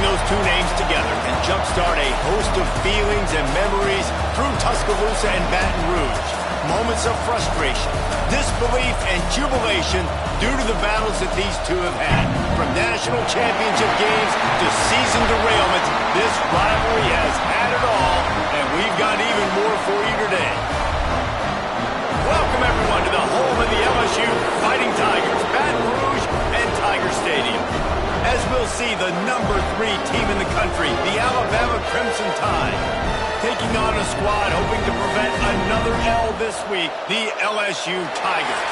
those two names together can jumpstart a host of feelings and memories through Tuscaloosa and Baton Rouge. Moments of frustration, disbelief, and jubilation due to the battles that these two have had. From national championship games to season derailments, this rivalry has had it all, and we've got even more for you today. Welcome, everyone, to the home of the LSU Fighting Tigers, Baton Rouge and Tiger Stadium. As we'll see, the #3 team in the country, the Alabama Crimson Tide, taking on a squad hoping to prevent another L this week, the LSU Tigers.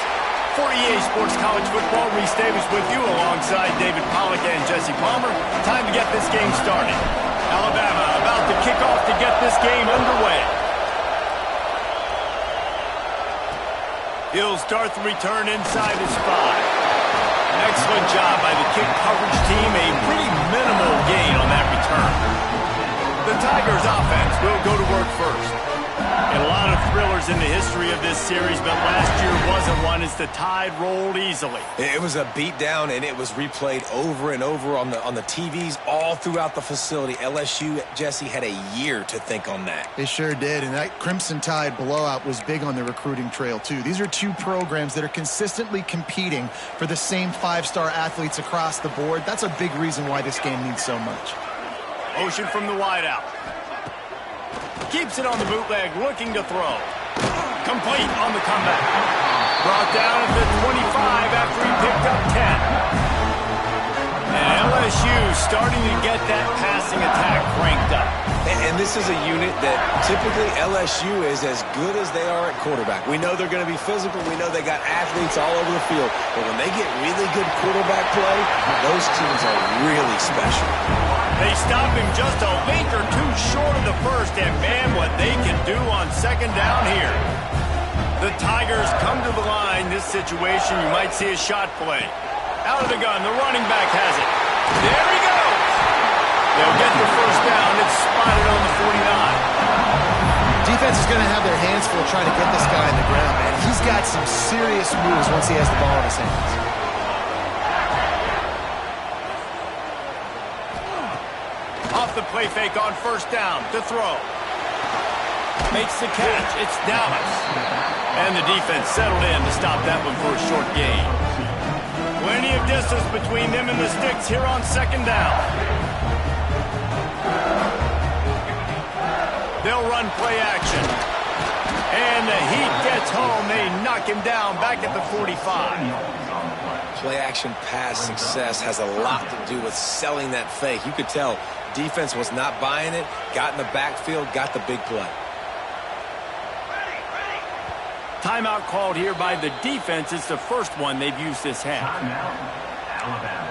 For EA Sports College Football, Reese Davis with you alongside David Pollack and Jesse Palmer. Time to get this game started. Alabama about to kick off to get this game underway. He'll start the return inside his 5. Excellent job by the kick coverage team. A pretty minimal gain on that return. The Tigers offense will go to work first. A lot of thrillers in the history of this series, but last year wasn't one as the Tide rolled easily. It was a beatdown, and it was replayed over and over on the TVs all throughout the facility. LSU, Jesse, had a year to think on that. They sure did, and that Crimson Tide blowout was big on the recruiting trail, too. These are two programs that are consistently competing for the same 5-star athletes across the board. That's a big reason why this game means so much. Motion from the wideout. Keeps it on the bootleg, looking to throw. Complete on the comeback. Brought down at the 25 after he picked up 10. And LSU starting to get that passing attack cranked up. And this is a unit that typically LSU is as good as they are at quarterback. We know they're going to be physical. We know they got athletes all over the field. But when they get really good quarterback play, those teams are really special. They stop him just a link or two short of the first, and man, what they can do on second down here. The Tigers come to the line. This situation, you might see a shot play. Out of the gun, the running back has it. There he goes. They'll get the first down. It's spotted on the 49. Defense is going to have their hands full trying to get this guy on the ground, man. He's got some serious moves once he has the ball in his hands. Off the play fake on first down to throw. Makes the catch. It's Dallas. And the defense settled in to stop that one for a short gain. Plenty of distance between them and the sticks here on second down. They'll run play action. And the Heat gets home. They knock him down back at the 45. Play action pass success has a lot to do with selling that fake. You could tell defense was not buying it, got in the backfield, got the big play. Timeout called here by the defense. It's the first one they've used this half. Timeout, Alabama.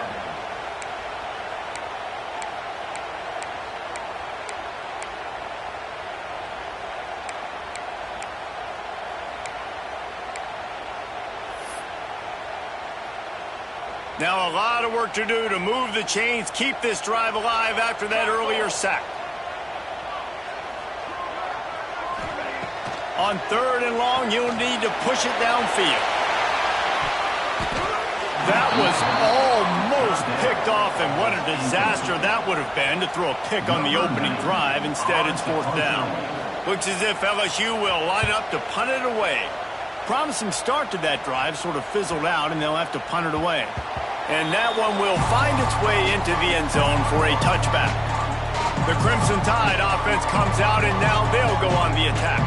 Now a lot of work to do to move the chains, keep this drive alive after that earlier sack. On third and long, you'll need to push it downfield. That was almost picked off, and what a disaster that would have been to throw a pick on the opening drive. Instead, it's fourth down. Looks as if LSU will line up to punt it away. Promising start to that drive sort of fizzled out, and they'll have to punt it away. And that one will find its way into the end zone for a touchback. The Crimson Tide offense comes out, and now they'll go on the attack.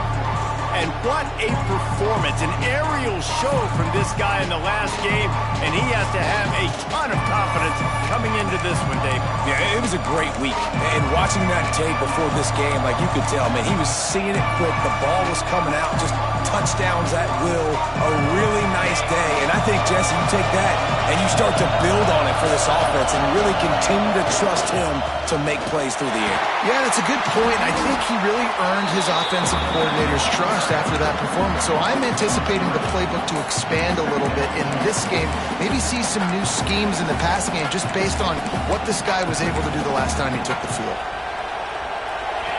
And what a performance, an aerial show from this guy in the last game, and he has to have a ton of confidence coming into this one, Dave. Yeah, it was a great week. And watching that tape before this game, like you could tell, man, he was seeing it quick. The ball was coming out, just touchdowns at will. A really nice day. And I think, Jesse, you take that and you start to build on it for this offense and really continue to trust him to make plays through the air. Yeah, that's a good point. I think he really earned his offensive coordinator's trust after that performance. So I'm anticipating the playbook to expand a little bit in this game. Maybe see some new schemes in the passing game just based on what this guy was able to do the last time he took the field.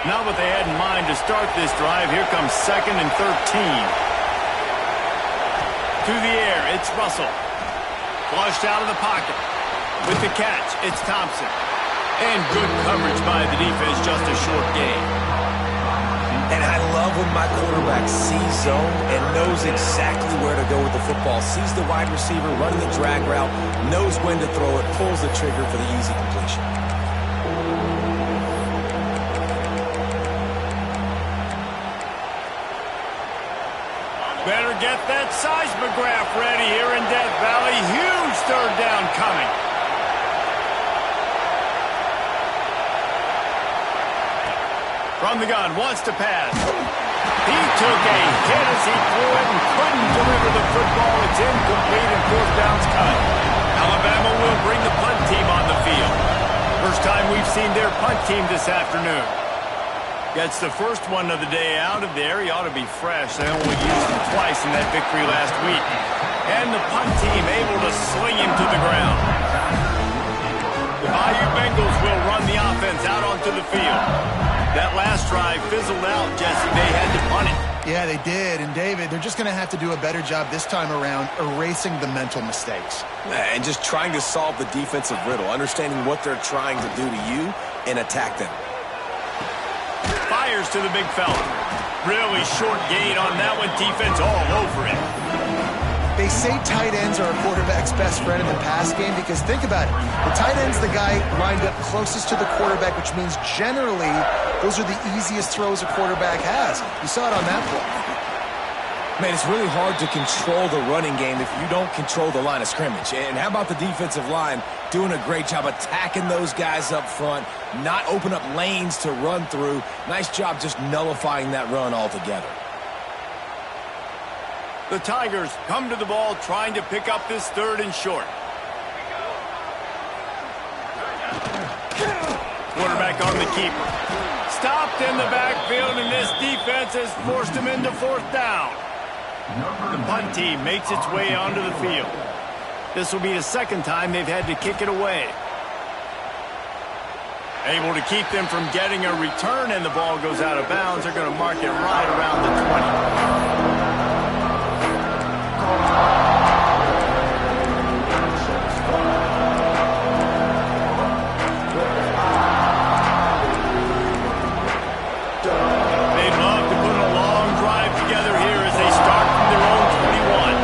Not what they had in mind to start this drive. Here comes 2nd and 13. To the air, it's Russell. Flushed out of the pocket. With the catch, it's Thompson. And good coverage by the defense, just a short gain. And I love when my quarterback sees zone and knows exactly where to go with the football. Sees the wide receiver running the drag route, knows when to throw it, pulls the trigger for the easy completion. Better get that seismograph ready here in Death Valley. Huge third down coming. From the gun, wants to pass. He took a hit as he threw it and couldn't deliver the football. It's incomplete and fourth down's cut. Alabama will bring the punt team on the field. First time we've seen their punt team this afternoon. Gets the first one of the day out of there. He ought to be fresh. They only used him twice in that victory last week. And the punt team able to sling him to the ground. The Bayou Bengals will run the offense out onto the field. That last drive fizzled out, Jesse. They had to punt it. Yeah, they did. And, David, they're just going to have to do a better job this time around erasing the mental mistakes. And just trying to solve the defensive riddle, understanding what they're trying to do to you and attack them. Fires to the big fella. Really short gain on that one. Defense all over it. They say tight ends are a quarterback's best friend in the pass game because think about it. The tight end's the guy lined up closest to the quarterback, which means generally those are the easiest throws a quarterback has. You saw it on that play. Man, it's really hard to control the running game if you don't control the line of scrimmage. And how about the defensive line doing a great job attacking those guys up front, not open up lanes to run through. Nice job just nullifying that run altogether. The Tigers come to the ball trying to pick up this third and short. Quarterback on the keeper. Stopped in the backfield, and this defense has forced him into fourth down. The punt team makes its way onto the field. This will be the second time they've had to kick it away. Able to keep them from getting a return, and the ball goes out of bounds. They're going to mark it right around the 20. They'd love to put a long drive together here as they start from their own 21.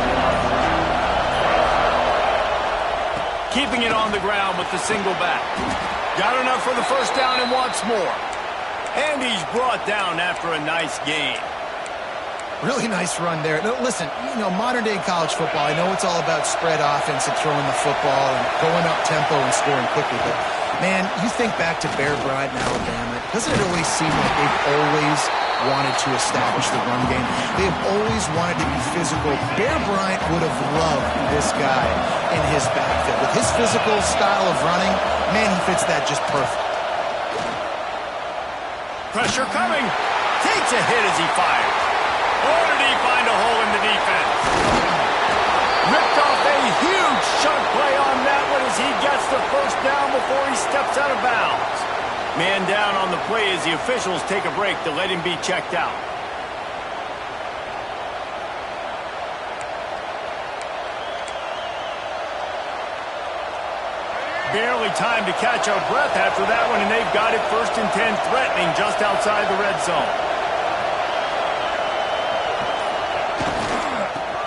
Keeping it on the ground with the single back. Got enough for the first down and wants more. And he's brought down after a nice gain. Really nice run there. No, listen, modern-day college football, I know it's all about spread offense and throwing the football and going up tempo and scoring quickly, but, man, you think back to Bear Bryant in Alabama, doesn't it always seem like they've always wanted to establish the run game? They've always wanted to be physical. Bear Bryant would have loved this guy in his backfield. With his physical style of running, man, he fits that just perfect. Pressure coming. Takes a hit as he fires. Or did he find a hole in the defense? Ripped off a huge chunk play on that one as he gets the first down before he steps out of bounds. Man down on the play as the officials take a break to let him be checked out. Barely time to catch our breath after that one, and they've got it 1st and 10, threatening just outside the red zone.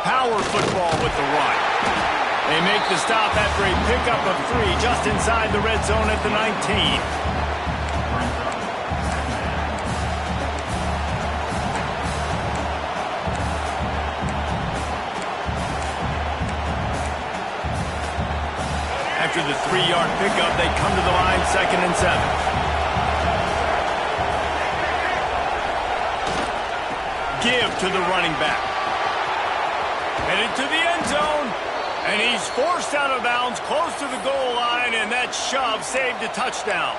Power football with the run. They make the stop after a pickup of 3 just inside the red zone at the 19. After the 3-yard pickup, they come to the line 2nd and 7. Give to the running back. Headed to the end zone, and he's forced out of bounds close to the goal line, and that shove saved a touchdown.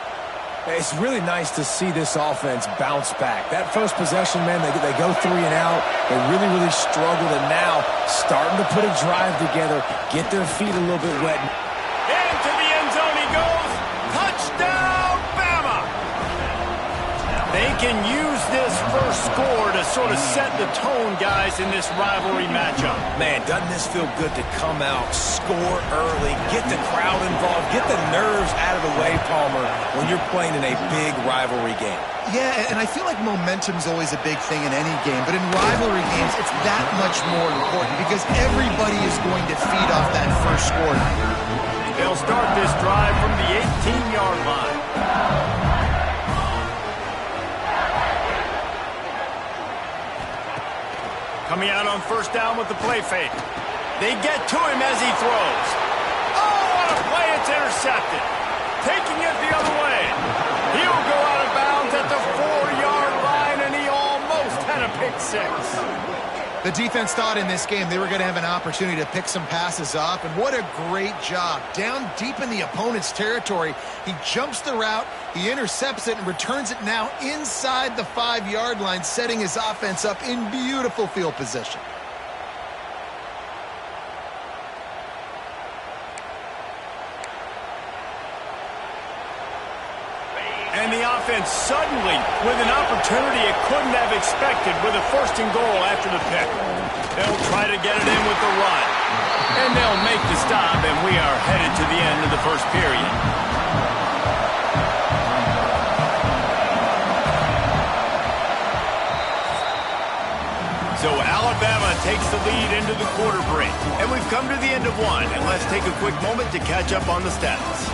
It's really nice to see this offense bounce back. That first possession, man, they go 3 and out. They really struggled, and now starting to put a drive together, get their feet a little bit wet. Into the end zone he goes. Touchdown, Bama! They can use this first score to sort of set the tone, guys, in this rivalry matchup. Man, doesn't this feel good to come out, score early, get the crowd involved, get the nerves out of the way, Palmer, when you're playing in a big rivalry game. Yeah, and I feel like momentum's always a big thing in any game, but in rivalry games, it's that much more important because everybody is going to feed off that first score. They'll start this drive from the 18-yard line. Coming out on first down with the play fake. They get to him as he throws. Oh, what a play. It's intercepted. Taking it the other way. He'll go out of bounds at the 4-yard line, and he almost had a pick six. The defense thought in this game they were going to have an opportunity to pick some passes off, and what a great job. Down deep in the opponent's territory, he jumps the route, he intercepts it, and returns it now inside the 5-yard line, setting his offense up in beautiful field position. And the offense suddenly with an opportunity it couldn't have expected with a 1st and goal after the pick. They'll try to get it in with the run. And they'll make the stop, and we are headed to the end of the first period. So Alabama takes the lead into the quarter break. And we've come to the end of one. And let's take a quick moment to catch up on the stats.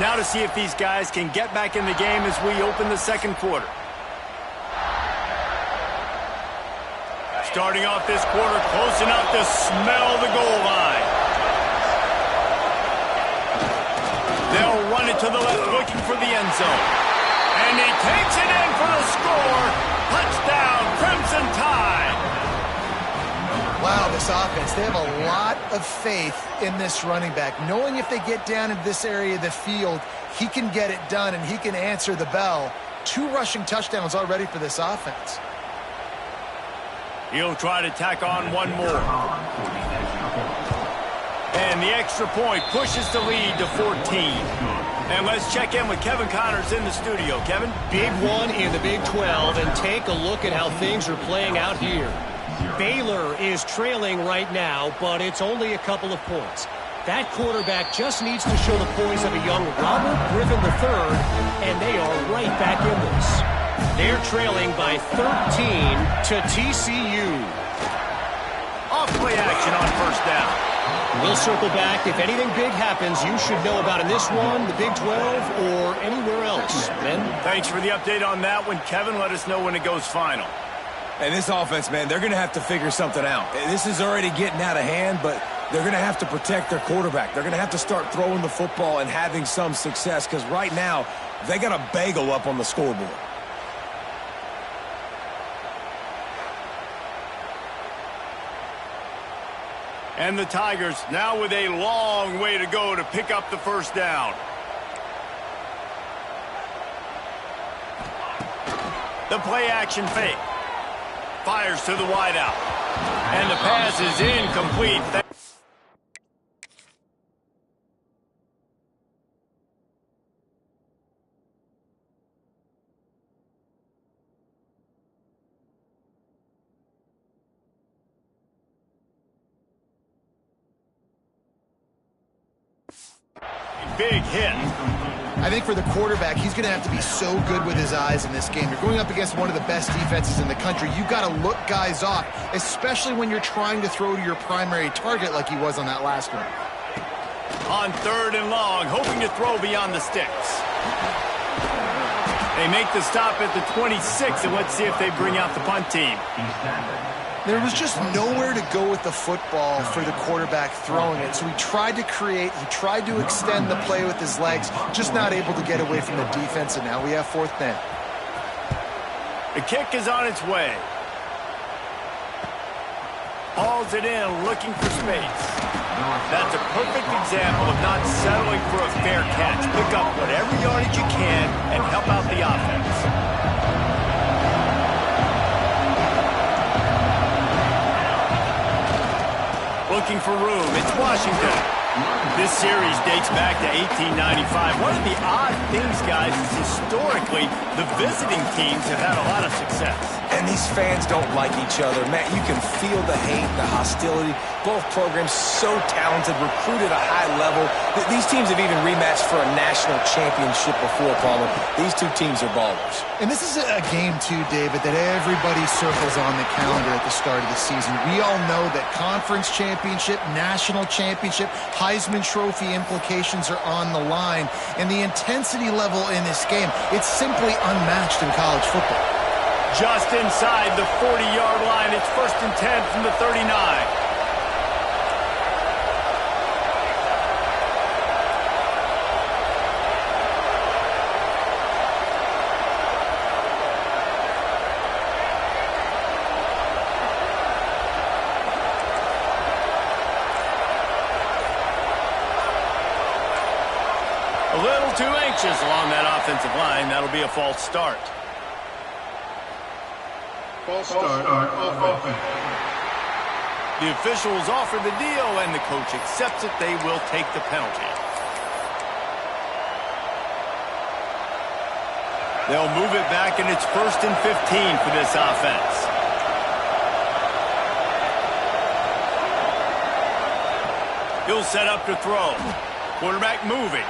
Now to see if these guys can get back in the game as we open the second quarter. Starting off this quarter close enough to smell the goal line. They'll run it to the left looking for the end zone. And he takes it in for the score. Touchdown, Crimson Tide. Wow, this offense, they have a lot of faith in this running back. Knowing if they get down in this area of the field, he can get it done and he can answer the bell. 2 rushing touchdowns already for this offense. He'll try to tack on one more. And the extra point pushes the lead to 14. And let's check in with Kevin Connors in the studio. Kevin? Big one in the Big 12, and take a look at how things are playing out here. Baylor is trailing right now, but it's only a couple of points. That quarterback just needs to show the poise of a young Robert Griffin III, and they are right back in this. They're trailing by 13 to TCU. Off play action on first down. We'll circle back. If anything big happens, you should know about in this one, the Big 12, or anywhere else. Ben? Thanks for the update on that one, Kevin. Let us know when it goes final. And this offense, man, they're going to have to figure something out. This is already getting out of hand, but they're going to have to protect their quarterback. They're going to have to start throwing the football and having some success because right now they got a bagel up on the scoreboard. And the Tigers now with a long way to go to pick up the first down. The play action fake. Fires to the wideout. And the pass is incomplete. Big hit. I think for the quarterback, he's going to have to be so good with his eyes in this game. You're going up against one of the best defenses in the country. You've got to look guys off, especially when you're trying to throw to your primary target like he was on that last one. On 3rd and long, hoping to throw beyond the sticks. They make the stop at the 26, and let's see if they bring out the punt team. There was just nowhere to go with the football for the quarterback throwing it. So he tried to create, he tried to extend the play with his legs, just not able to get away from the defense, and now we have 4th down. The kick is on its way. Hauls it in, looking for space. That's a perfect example of not settling for a fair catch. Pick up whatever yardage you can and help out the offense. Looking looking for room. It's Washington. This series dates back to 1895. One of the odd things, guys, is historically the visiting teams have had a lot of success. And these fans don't like each other. Man, you can feel the hate, the hostility. Both programs so talented, recruited at a high level. These teams have even rematched for a national championship before, Palmer. These two teams are ballers. And this is a game, too, David, that everybody circles on the calendar at the start of the season. We all know that conference championship, national championship, Heisman Trophy implications are on the line. And the intensity level in this game, it's simply unmatched in college football. Just inside the 40-yard line. It's 1st and 10 from the 39. A little too anxious along that offensive line. That'll be a false start. False start of offense. The officials offer the deal, and the coach accepts it. They will take the penalty. They'll move it back, and it's 1st and 15 for this offense. He'll set up to throw. Quarterback moving.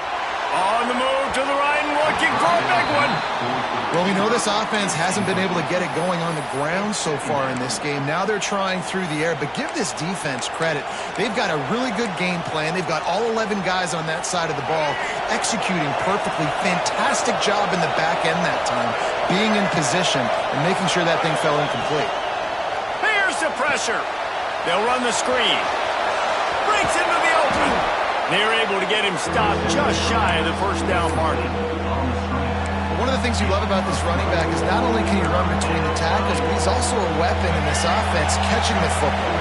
On the move to the right and looking for a big one. Well, we know this offense hasn't been able to get it going on the ground so far in this game. Now they're trying through the air, but give this defense credit. They've got a really good game plan. They've got all 11 guys on that side of the ball executing perfectly. Fantastic job in the back end that time, being in position and making sure that thing fell incomplete. Here's the pressure. They'll run the screen. Breaks into the open. They're able to get him stopped just shy of the first down marker. One of the things you love about this running back is not only can he run between the tackles, but he's also a weapon in this offense catching the football.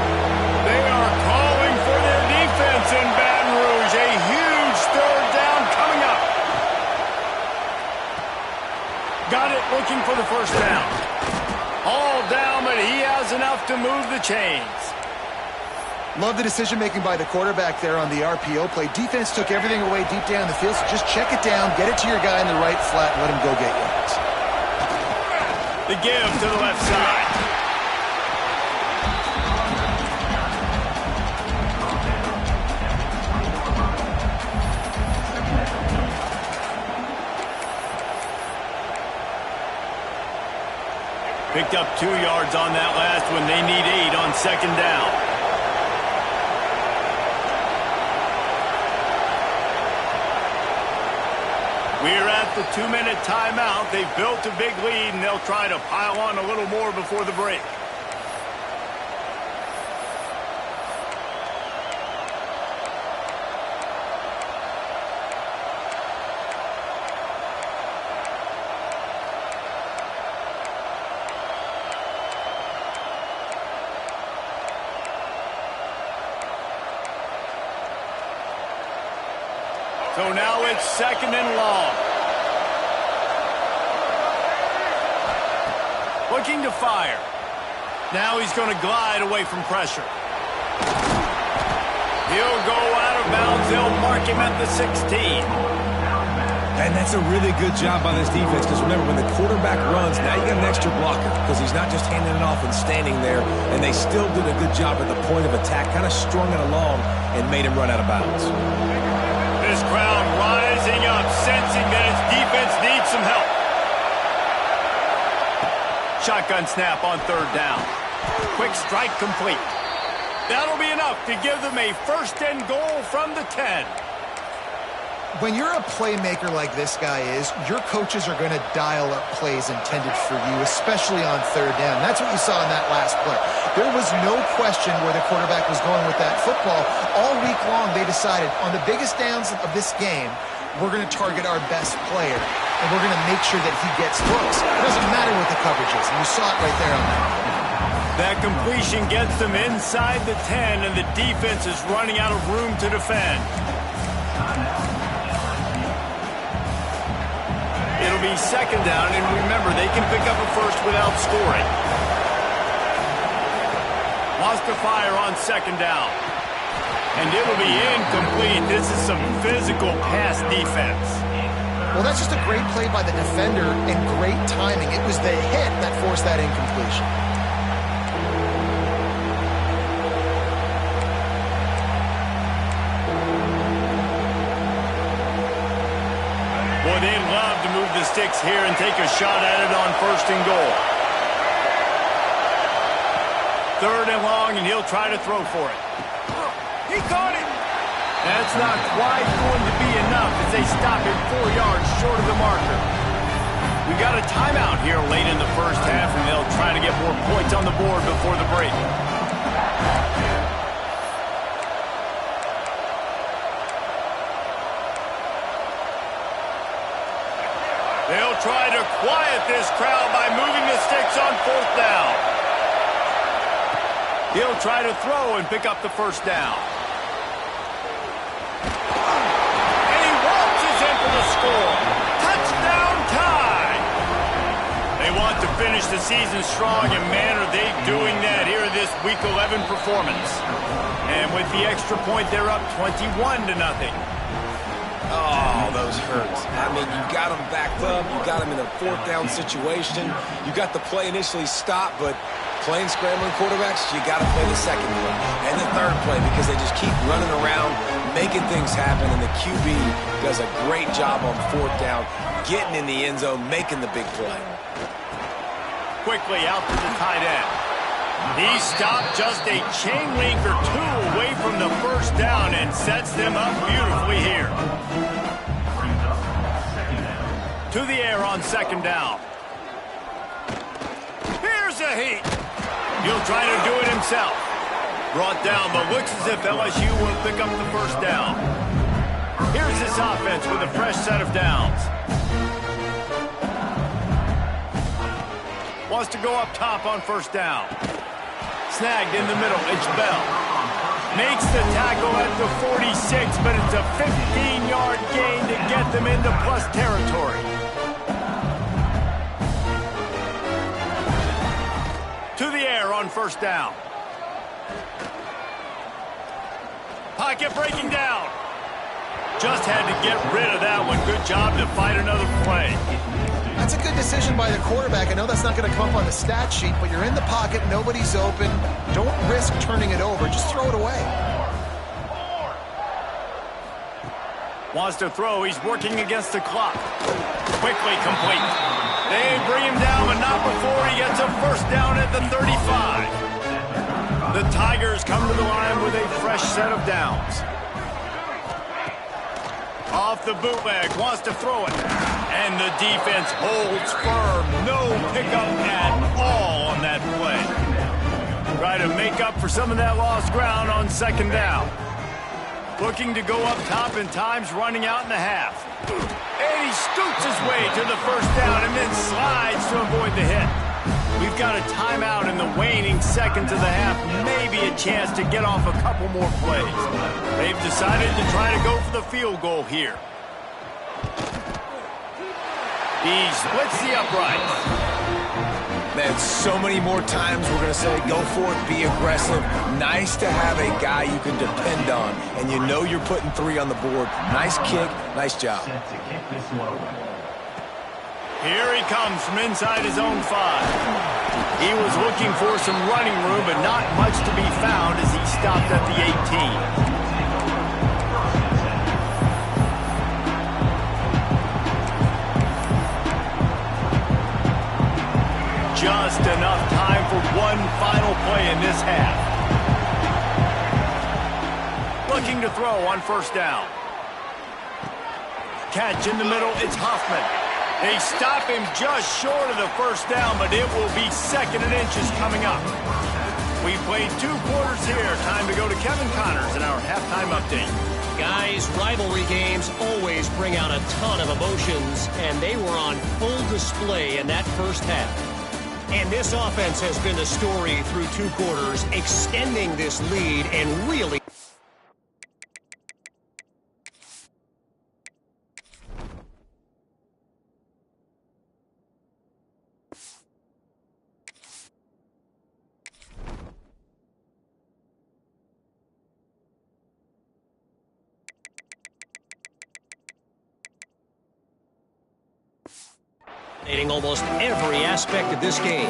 They are calling for their defense in Baton Rouge. A huge 3rd down coming up. Got it, looking for the first down. All down, but he has enough to move the chains. Love the decision-making by the quarterback there on the RPO play. Defense took everything away deep down the field, so just check it down, get it to your guy in the right flat, and let him go get yards. The give to the left side. Picked up 2 yards on that last one. They need 8 on 2nd down. We're at the 2-minute timeout. They've built a big lead, and they'll try to pile on a little more before the break. So now it's 2nd and long. Looking to fire. Now he's going to glide away from pressure. He'll go out of bounds. They'll mark him at the 16. And that's a really good job by this defense, because remember, when the quarterback runs, now you got an extra blocker, because he's not just handing it off and standing there, and they still did a good job at the point of attack, kind of strung it along and made him run out of bounds. This crowd rising up, sensing that its defense needs some help. Shotgun snap on 3rd down. Quick strike complete. That'll be enough to give them a 1st and goal from the 10. When you're a playmaker like this guy is, your coaches are going to dial up plays intended for you, especially on 3rd down. That's what you saw in that last play. There was no question where the quarterback was going with that football. All week long, they decided on the biggest downs of this game, we're going to target our best player, and we're going to make sure that he gets looks. It doesn't matter what the coverage is, and you saw it right there on that. That completion gets them inside the 10, and the defense is running out of room to defend. It'll be 2nd down, and remember, they can pick up a first without scoring. Wants to fire on 2nd down. And it'll be incomplete. This is some physical pass defense. Well, that's just a great play by the defender and great timing. It was the hit that forced that incompletion. Boy, they'd love to move the sticks here and take a shot at it on 1st and goal. 3rd and long, and he'll try to throw for it. He caught it! That's not quite going to be enough as they stop him 4 yards short of the marker. We got a timeout here late in the first half, and they'll try to get more points on the board before the break. They'll try to quiet this crowd by moving the sticks on 4th down. He'll try to throw and pick up the 1st down. And he waltzes in for the score. Touchdown tie! They want to finish the season strong, and man, are they doing that here in this Week 11 performance. And with the extra point, they're up 21-0. Oh, those hurt. I mean, you got them backed up. You got them in a 4th down situation. You got the play initially stopped, but playing scrambling quarterbacks, you got to play the 2nd play and the 3rd play because they just keep running around, making things happen, and the QB does a great job on 4th down, getting in the end zone, making the big play. Quickly out to the tight end. He stopped just a chain link or 2 away from the 1st down and sets them up beautifully here. To the air on 2nd down. Here's a heat. He'll try to do it himself. Brought down, but looks as if LSU will pick up the 1st down. Here's this offense with a fresh set of downs. Wants to go up top on 1st down. Snagged in the middle, it's Bell. Makes the tackle at the 46, but it's a 15-yard gain to get them into plus territory. To the air on 1st down. Pocket breaking down. Just had to get rid of that one. Good job to fight another play. That's a good decision by the quarterback. I know that's not going to come up on the stat sheet, but you're in the pocket, nobody's open. Don't risk turning it over. Just throw it away. Wants to throw. He's working against the clock. Quickly complete. They bring him down, but not before he gets a 1st down at the 35. The Tigers come to the line with a fresh set of downs. Off the bootleg, wants to throw it. And the defense holds firm. No pickup at all on that play. Try to make up for some of that lost ground on 2nd down. Looking to go up top, and time's running out in the half. And he scoots his way to the 1st down and then slides to avoid the hit. We've got a timeout in the waning seconds of the half. Maybe a chance to get off a couple more plays. They've decided to try to go for the field goal here. He splits the uprights. Man, so many more times we're going to say, go for it, be aggressive. Nice to have a guy you can depend on, and you know you're putting 3 on the board. Nice kick, nice job. Here he comes from inside his own 5. He was looking for some running room, but not much to be found as he stopped at the 18. Just enough time for one final play in this half. Looking to throw on 1st down. Catch in the middle, it's Hoffman. They stop him just short of the 1st down, but it will be 2nd and inches coming up. We played 2 quarters here. Time to go to Kevin Connors in our halftime update. Guys, rivalry games always bring out a ton of emotions, and they were on full display in that first half. And this offense has been the story through 2 quarters, extending this lead and really Hitting almost every aspect of this game.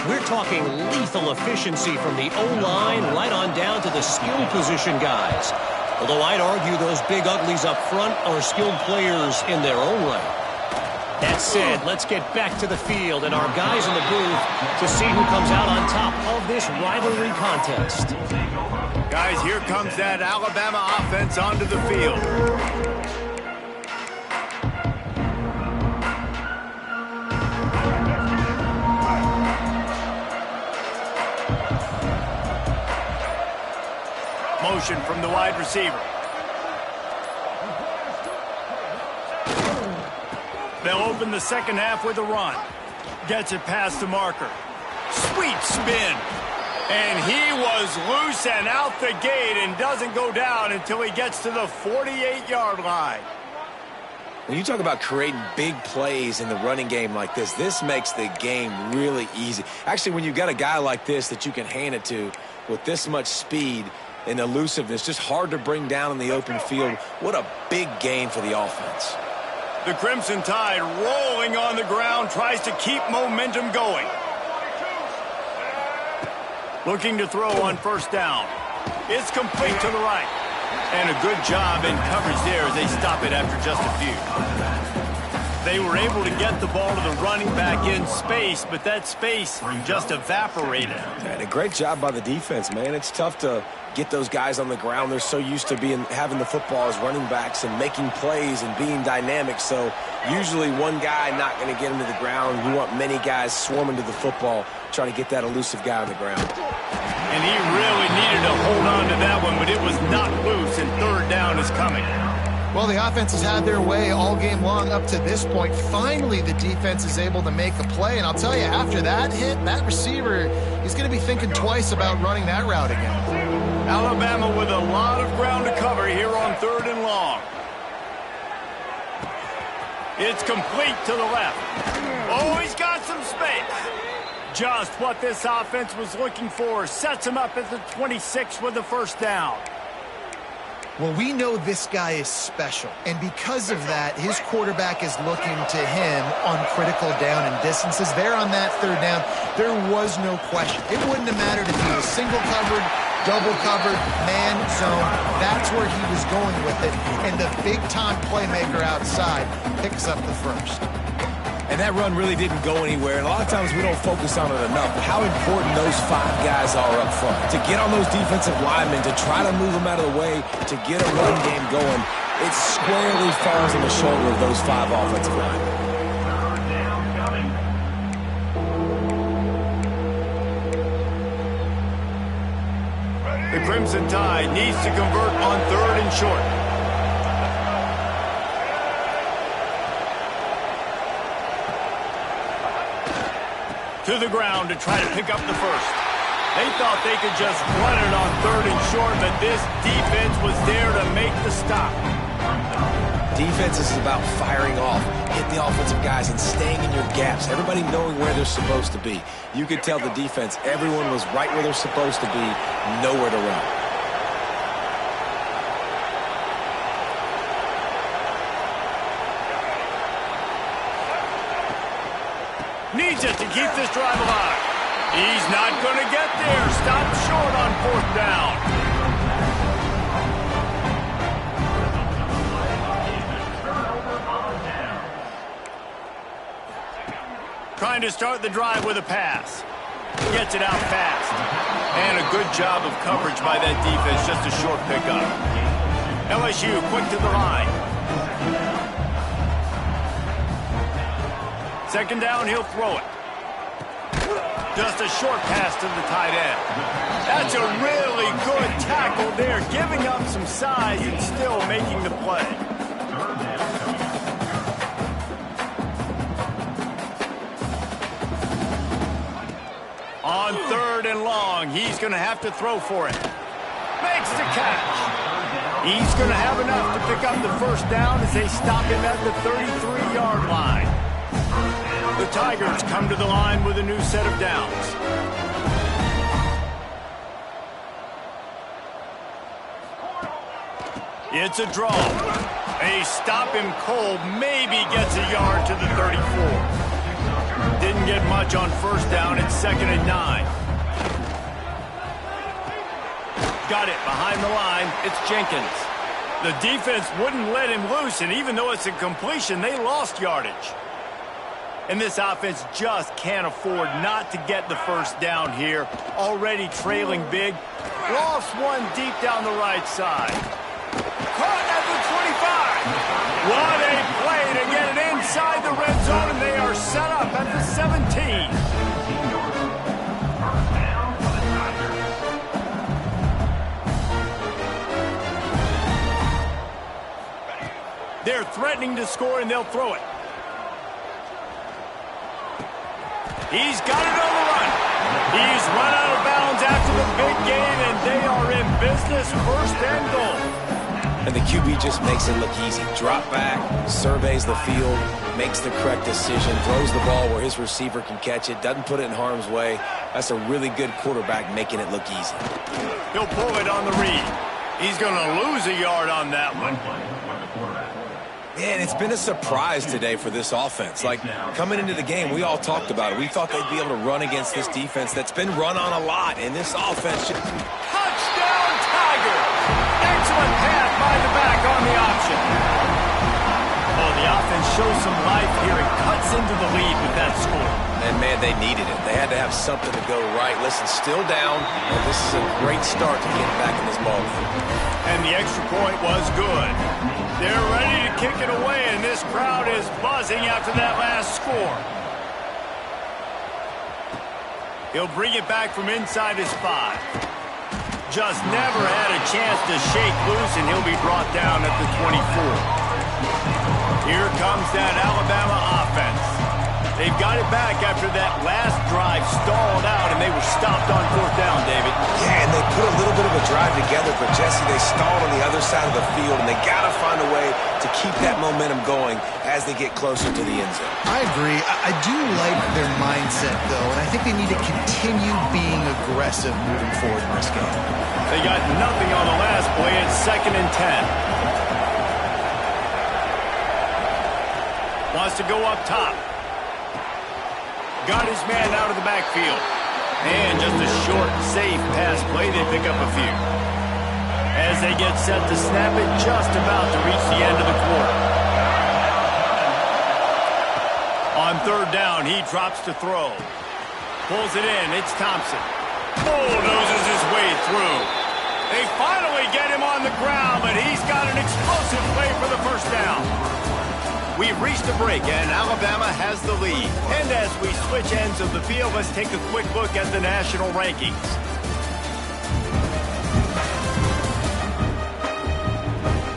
We're talking lethal efficiency from the O-line right on down to the skill position guys. Although I'd argue those big uglies up front are skilled players in their own right. That said, let's get back to the field and our guys in the booth to see who comes out on top of this rivalry contest. Guys, here comes that Alabama offense onto the field. Motion from the wide receiver. They'll open the second half with a run. Gets it past the marker. Sweet spin. And he was loose and out the gate and doesn't go down until he gets to the 48-yard line. When you talk about creating big plays in the running game like this makes the game really easy. Actually, when you've got a guy like this that you can hand it to with this much speed and elusiveness, just hard to bring down in the open field, what a big gain for the offense. The Crimson Tide rolling on the ground, tries to keep momentum going. Looking to throw on first down. It's complete to the right. And a good job in coverage there as they stop it after just a few. They were able to get the ball to the running back in space, but that space just evaporated. And a great job by the defense, man. It's tough to get those guys on the ground. They're so used to having the football as running backs and making plays and being dynamic. So usually one guy not going to get him to the ground. You want many guys swarming to the football, trying to get that elusive guy on the ground. And he really needed to hold on to that one, but it was not loose, and third down is coming. Well, the offense has had their way all game long up to this point. Finally, the defense is able to make a play. And I'll tell you, after that hit, that receiver, he's going to be thinking twice about running that route again. Alabama with a lot of ground to cover here on third and long. It's complete to the left. Oh, he's got some space. Just what this offense was looking for. Sets him up at the 26 with the first down. Well, we know this guy is special, and because of that, his quarterback is looking to him on critical down and distances. There on that third down, there was no question. It wouldn't have mattered if he was single covered, double covered, man zone. That's where he was going with it, and the big-time playmaker outside picks up the first. And that run really didn't go anywhere. And a lot of times we don't focus on it enough. But how important those five guys are up front. To get on those defensive linemen, to try to move them out of the way, to get a run game going, it squarely falls on the shoulder of those five offensive linemen. The Crimson Tide needs to convert on third and short. To the ground to try to pick up the first. They thought they could just run it on third and short, but this defense was there to make the stop. Defense is about firing off, hit the offensive guys, and staying in your gaps. Everybody knowing where they're supposed to be. You could tell the defense, everyone was right where they're supposed to be, nowhere to run. Needs it to keep this drive alive. He's not going to get there. Stopped short on fourth down. Trying to start the drive with a pass. Gets it out fast. And a good job of coverage by that defense. Just a short pickup. LSU quick to the line. Second down, he'll throw it. Just a short pass to the tight end. That's a really good tackle there, giving up some size and still making the play. On third and long, he's going to have to throw for it. Makes the catch. He's going to have enough to pick up the first down as they stop him at the 33-yard line. The Tigers come to the line with a new set of downs. It's a draw. They stop him cold, maybe gets a yard to the 34. much on first down. It's 2nd and 9. Got it behind the line. It's Jenkins. The defense wouldn't let him loose, and even though it's a completion, they lost yardage. And this offense just can't afford not to get the first down here. Already trailing big. Lost one deep down the right side. Caught at the 25. What a play to get it inside the red zone, and they are set up at the 17. They're threatening to score, and they'll throw it. He's got it on the run. He's run out of bounds after the big game, and they are in business, 1st and goal. And the QB just makes it look easy. Drop back, surveys the field, makes the correct decision, throws the ball where his receiver can catch it, doesn't put it in harm's way. That's a really good quarterback making it look easy. He'll pull it on the read. He's going to lose a yard on that one. Man, it's been a surprise today for this offense. Like, coming into the game, we all talked about it. We thought they'd be able to run against this defense that's been run on a lot, and this offense should... Touchdown, Tigers! Excellent pass by the back on the option. Oh, the offense shows some life here and cuts into the lead with that score. And, man, they needed it. They had to have something to go right. Listen, still down, and this is a great start to getting back in this ballgame. And the extra point was good. They're ready to kick it away, and this crowd is buzzing after that last score. He'll bring it back from inside his 5. Just never had a chance to shake loose, and he'll be brought down at the 24. Here comes that Alabama offense. They've got it back after that last drive stalled out, and they were stopped on 4th down, David. Yeah, and they put a little bit of a drive together, but, Jesse, they stalled on the other side of the field, and they got to find a way to keep that momentum going as they get closer to the end zone. I agree. I do like their mindset, though, and I think they need to continue being aggressive moving forward in this game. They got nothing on the last play. It's 2nd and 10. Wants to go up top. Got his man out of the backfield. And just a short, safe pass play. They pick up a few. As they get set to snap it, just about to reach the end of the quarter. On 3rd down, he drops to throw. Pulls it in. It's Thompson. Bulldozes his way through. They finally get him on the ground, but he's got an explosive play for the first down. We've reached a break, and Alabama has the lead. And as we switch ends of the field, let's take a quick look at the national rankings.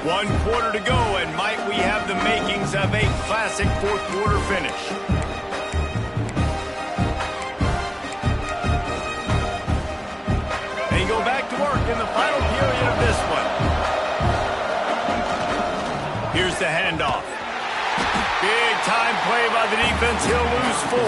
One quarter to go, and might we have the makings of a classic 4th quarter finish. They go back to work in the final period of this one. Here's the handoff. Big time play by the defense. He'll lose 4.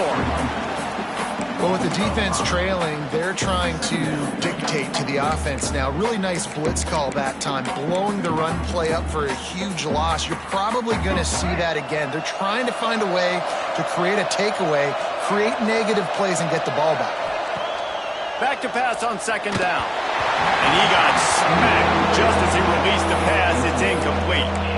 Well, with the defense trailing, they're trying to dictate to the offense now. Really nice blitz call that time, blowing the run play up for a huge loss. You're probably going to see that again. They're trying to find a way to create a takeaway, create negative plays, and get the ball back. Back to pass on 2nd down. And he got smacked just as he released the pass. It's incomplete.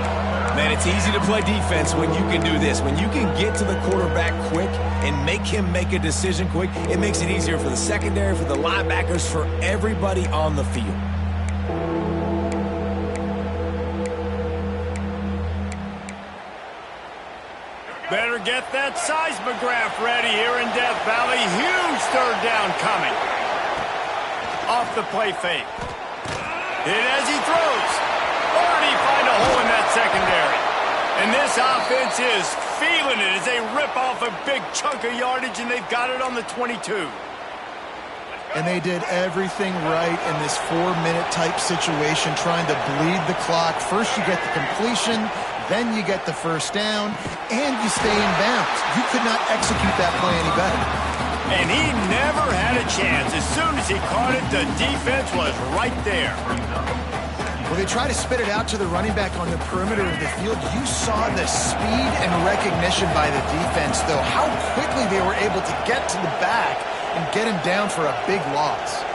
Man, it's easy to play defense when you can do this. When you can get to the quarterback quick and make him make a decision quick, it makes it easier for the secondary, for the linebackers, for everybody on the field. Better get that seismograph ready here in Death Valley. Huge 3rd down coming. Off the play fake. Hit as he throws. Already find a hole in that secondary. And this offense is feeling it as they rip off a big chunk of yardage, and they've got it on the 22. And they did everything right in this 4-minute type situation, trying to bleed the clock. First you get the completion, then you get the first down, and you stay in bounds. You could not execute that play any better. And he never had a chance. As soon as he caught it, the defense was right there. Well, they try to spit it out to the running back on the perimeter of the field. You saw the speed and recognition by the defense, though, how quickly they were able to get to the back and get him down for a big loss.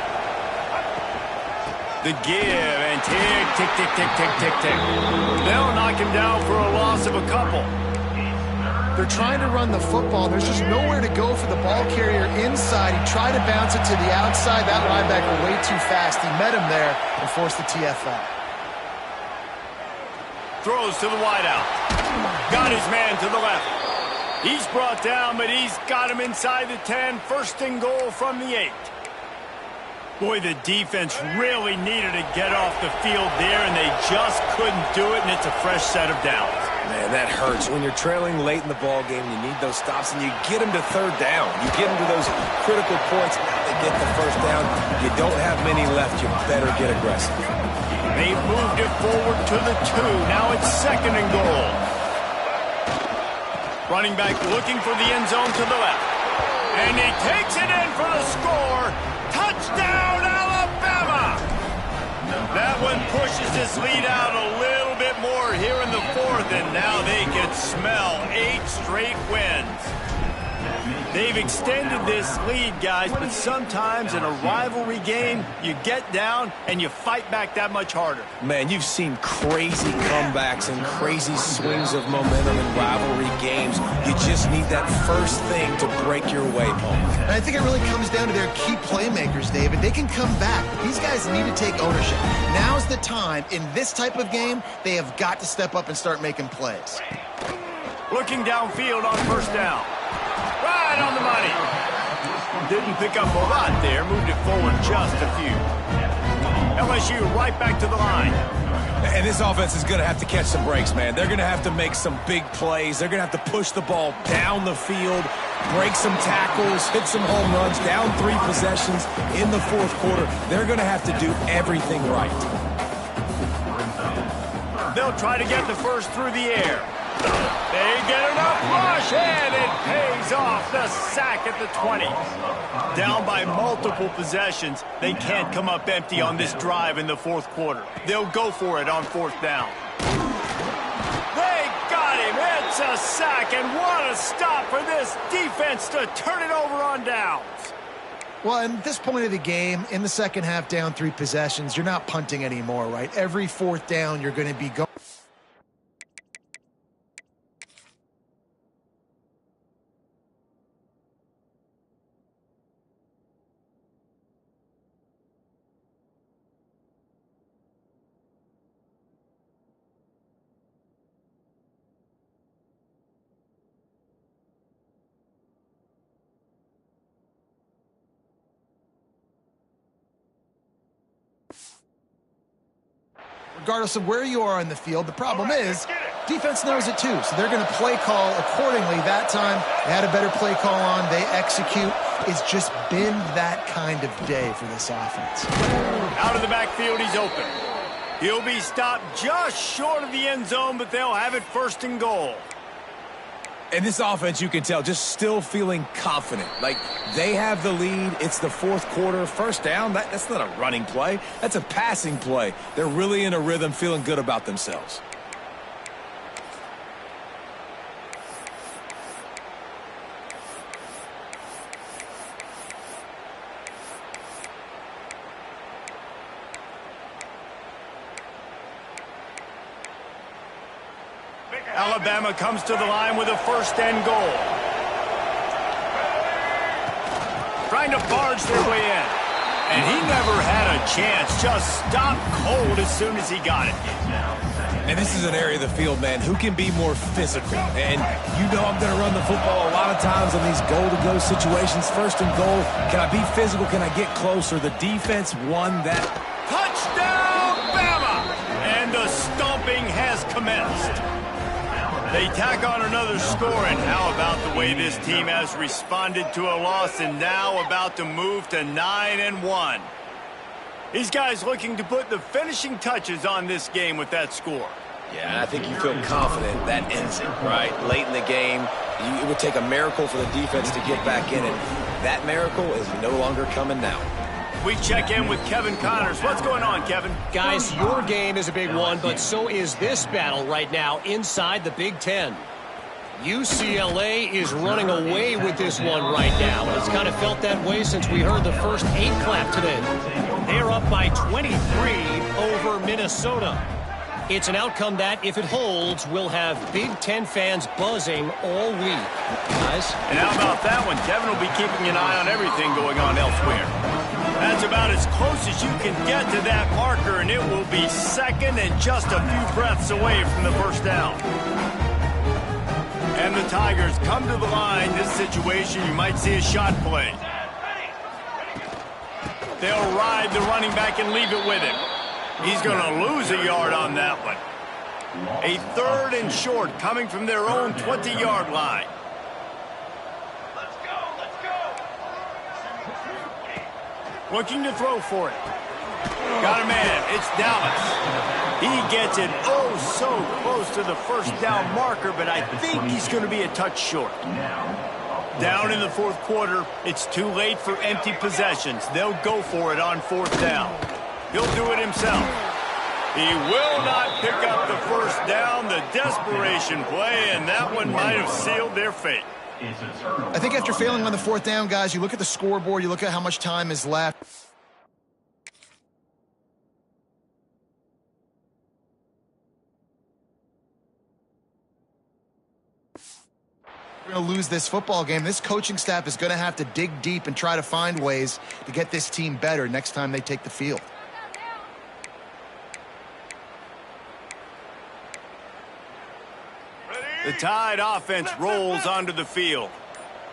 The give and tick, tick, tick, tick, tick, tick, tick. They'll knock him down for a loss of a couple. They're trying to run the football. There's just nowhere to go for the ball carrier inside. He tried to bounce it to the outside. That linebacker way too fast. He met him there and forced the TFL. Throws to the wideout. Got his man to the left. He's brought down, but he's got him inside the 10. First and goal from the 8. Boy, the defense really needed to get off the field there, and they just couldn't do it, and it's a fresh set of downs. Man, that hurts. When you're trailing late in the ball game, you need those stops, and you get them to third down. You get them to those critical points. Now they get the first down. You don't have many left. You better get aggressive. They've moved it forward to the 2. Now it's second and goal. Running back looking for the end zone to the left. And he takes it in for the score. Touchdown, Alabama! That one pushes this lead out a little bit more here in the 4th, and now they can smell 8 straight wins. They've extended this lead, guys, but sometimes in a rivalry game, you get down and you fight back that much harder. Man, you've seen crazy comebacks and crazy swings of momentum in rivalry games. You just need that first thing to break your way, Paul. And I think it really comes down to their key playmakers, David. They can come back, but these guys need to take ownership. Now's the time. In this type of game, they have got to step up and start making plays. Looking downfield on first down. Right on the money. Didn't pick up a lot there. Moved it forward just a few. LSU right back to the line. And this offense is going to have to catch some breaks, man. They're going to have to make some big plays. They're going to have to push the ball down the field, break some tackles, hit some home runs, down 3 possessions in the 4th quarter. They're going to have to do everything right. They'll try to get the first through the air. They get enough rush, and it pays off. The sack at the 20. Down by multiple possessions. They can't come up empty on this drive in the 4th quarter. They'll go for it on 4th down. They got him. It's a sack, and what a stop for this defense to turn it over on downs. Well, at this point of the game, in the second half, down 3 possessions, you're not punting anymore, right? Every 4th down, you're going to be going. Regardless of where you are in the field, the problem is defense knows it too, so they're going to play call accordingly. That time, they had a better play call on. They execute. It's just been that kind of day for this offense. Out of the backfield, he's open. He'll be stopped just short of the end zone, but they'll have it first and goal. And this offense, you can tell, just still feeling confident. Like, they have the lead. It's the 4th quarter. First down, that's not a running play. That's a passing play. They're really in a rhythm, feeling good about themselves. Alabama comes to the line with a first and goal. Trying to barge their way in. And he never had a chance. Just stopped cold as soon as he got it. And this is an area of the field, man, who can be more physical. And you know I'm going to run the football a lot of times in these goal-to-go situations. First and goal, can I be physical? Can I get closer? The defense won that. Touchdown, Bama! And the stomping has commenced. They tack on another score, and how about the way this team has responded to a loss and now about to move to 9-1. These guys looking to put the finishing touches on this game with that score. Yeah, and I think you feel confident that ends it, right? Late in the game, it would take a miracle for the defense to get back in it. That miracle is no longer coming now. We check in with Kevin Connors. What's going on, Kevin? Guys, your game is a big one, but so is this battle right now inside the Big Ten. UCLA is running away with this one right now. It's kind of felt that way since we heard the first 8 clap today. They're up by 23 over Minnesota. It's an outcome that, if it holds, will have Big Ten fans buzzing all week. Guys? And how about that one? Kevin will be keeping an eye on everything going on elsewhere. That's about as close as you can get to that marker, and it will be second and just a few breaths away from the first down. And the Tigers come to the line. This situation, you might see a shot play. They'll ride the running back and leave it with him. He's going to lose a yard on that one. A 3rd and short coming from their own 20-yard line. Let's go. Looking to throw for it. Got a man. It's Dallas. He gets it so close to the first down marker, but I think he's going to be a touch short. Down in the 4th quarter, it's too late for empty possessions. They'll go for it on 4th down. He'll do it himself. He will not pick up the first down. The desperation play, and that one might have sealed their fate. I think after failing on the 4th down, guys, you look at the scoreboard, you look at how much time is left. We're going to lose this football game. This coaching staff is going to have to dig deep and try to find ways to get this team better next time they take the field. The Tide offense rolls onto the field.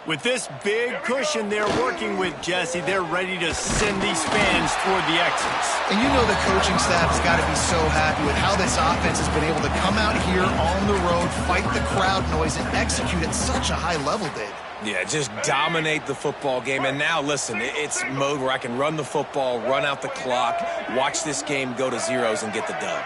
With this big cushion they're working with, Jesse, they're ready to send these fans toward the exits. And you know the coaching staff has got to be so happy with how this offense has been able to come out here on the road, fight the crowd noise, and execute at such a high level, Dave. Yeah, just dominate the football game. And now, listen, it's mode where I can run the football, run out the clock, watch this game go to zeros and get the dub.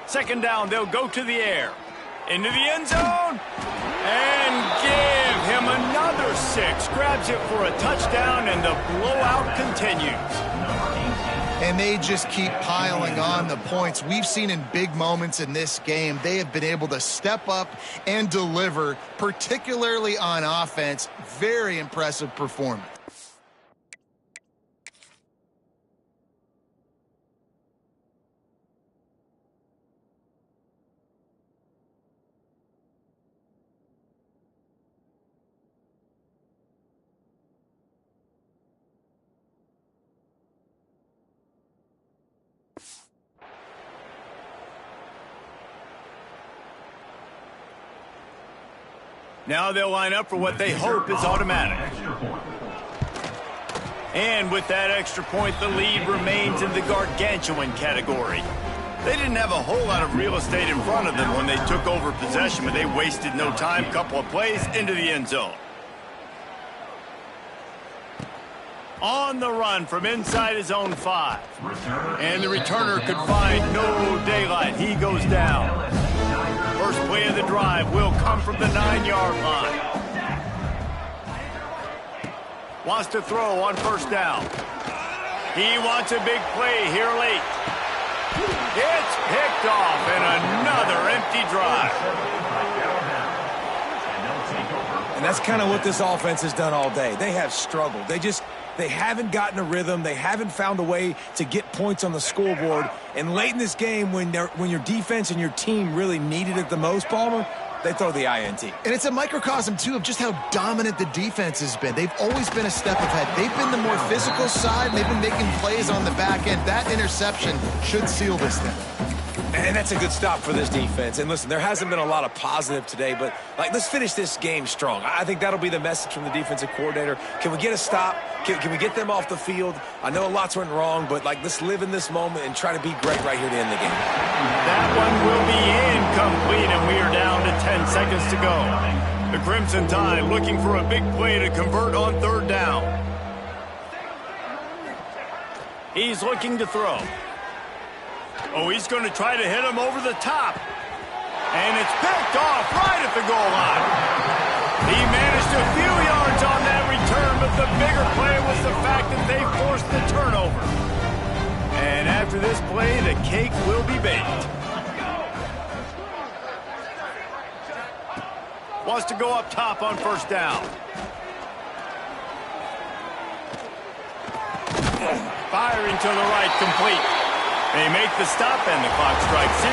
Second down, they'll go to the air. Into the end zone. And give him another 6. Grabs it for a touchdown, and the blowout continues. And they just keep piling on the points. We've seen in big moments in this game, they have been able to step up and deliver, particularly on offense. Very impressive performance. Now they'll line up for what they hope is automatic. And with that extra point, the lead remains in the gargantuan category. They didn't have a whole lot of real estate in front of them when they took over possession, but they wasted no time. Couple of plays into the end zone. On the run from inside his own 5. And the returner could find no daylight. He goes down. First play of the drive will come from the 9-yard line. Wants to throw on first down. He wants a big play here late. It's picked off and another empty drive. And that's kind of what this offense has done all day. They have struggled. They haven't gotten a rhythm. They haven't found a way to get points on the scoreboard. And late in this game, when your defense and your team really needed it the most, Bama, they throw the INT. And it's a microcosm, too, of just how dominant the defense has been. They've always been a step ahead. They've been the more physical side, and they've been making plays on the back end. That interception should seal this thing. And that's a good stop for this defense. And listen, there hasn't been a lot of positive today, but let's finish this game strong. I think that'll be the message from the defensive coordinator. Can we get a stop? Can we get them off the field? I know lots went wrong, but let's live in this moment and try to be great right here to end the game. That one will be incomplete, and we are down to 10 seconds to go. The Crimson Tide looking for a big play to convert on third down. He's looking to throw. Oh, he's going to try to hit him over the top. And it's picked off right at the goal line. He managed a few yards on that return, but the bigger play was the fact that they forced the turnover. And after this play, the cake will be baked. Wants to go up top on first down. Firing to the right, complete. They make the stop, and the clock strikes 0.